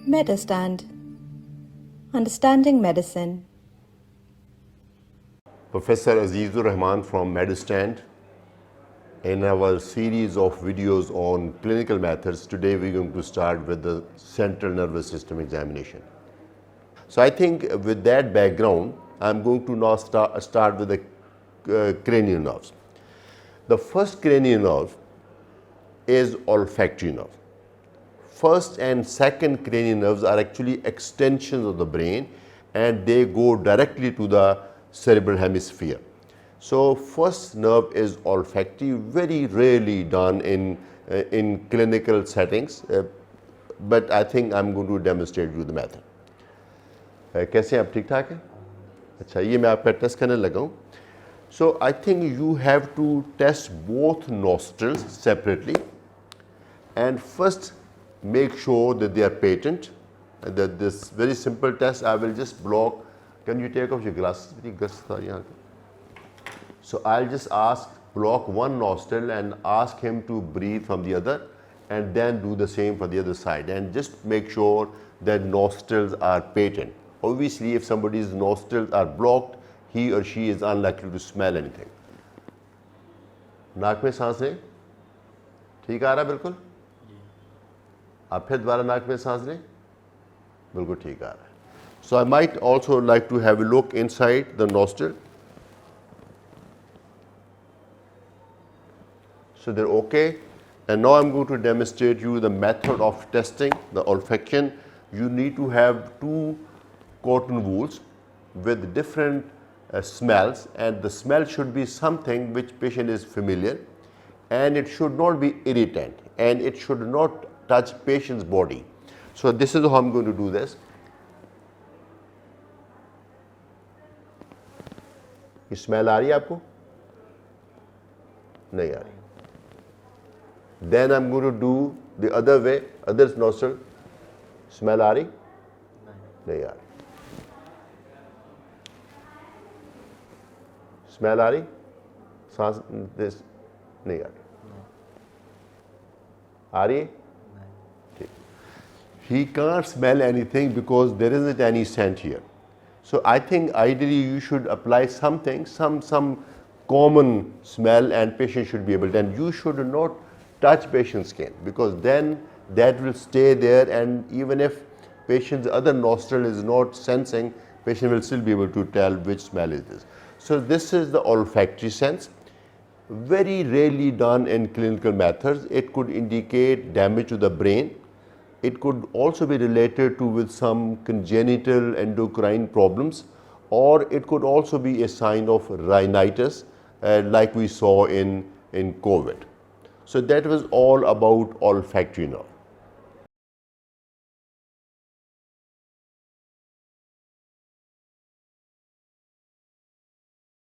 Medurstand-Understanding Medicine. Professor Aziz Rehman from Medurstand. In our series of videos on clinical methods, today we're going to start with the central nervous system examination. So I think with that background, I'm going to now start with the cranial nerves. The first cranial nerve is olfactory nerve. First and second cranial nerves are actually extensions of the brain, and they go directly to the cerebral hemisphere. So first nerve is olfactory, very rarely done in clinical settings, but I think I'm going to demonstrate you the method. कैसे हैं आप ठीक ठाक हैं? अच्छा, ये मैं आपका टेस्ट करने लगा हूँ. So I think you have to test both nostrils separately, and first make sure that they are patent. That this very simple test, I will just block. Can you take off your glasses? So I'll just block one nostril and ask him to breathe from the other, and then do the same for the other side, and just make sure that nostrils are patent. Obviously, if somebody's nostrils are blocked, he or she is unlikely to smell anything. नाक में सांस लें, ठीक आ रहा है बिल्कुल? आप फिर दोबारा नाक में सांस लें, बिल्कुल ठीक आ रहा है. So I might also like to have a look inside the nostril. So they're okay. And now I'm going to demonstrate you the method of testing the olfaction. You need to have two cotton wools with different smells, and the smell should be something which patient is familiar, and it should not be irritant, and it should not touch patient's body. So this is how I'm going to do this. ये smell आ रही है आपको? नहीं आ रही. Then I'm going to do the other way, other nostril. Smell आ रही? नहीं आ रही. Smell आ रही? सांस this नहीं आ रही. आ रही? ठीक. He can't smell anything because there isn't any scent here. So I think ideally you should apply something, some common smell, and patient should be able to. And you should not touch patient's skin, because then that will stay there, and even if patient's other nostril is not sensing, patient will still be able to tell which smell is this. So this is the olfactory sense. Very rarely done in clinical methods. It could indicate damage to the brain. It could also be related to with some congenital endocrine problems, or it could also be a sign of rhinitis, like we saw in COVID. So that was all about olfactory nerve.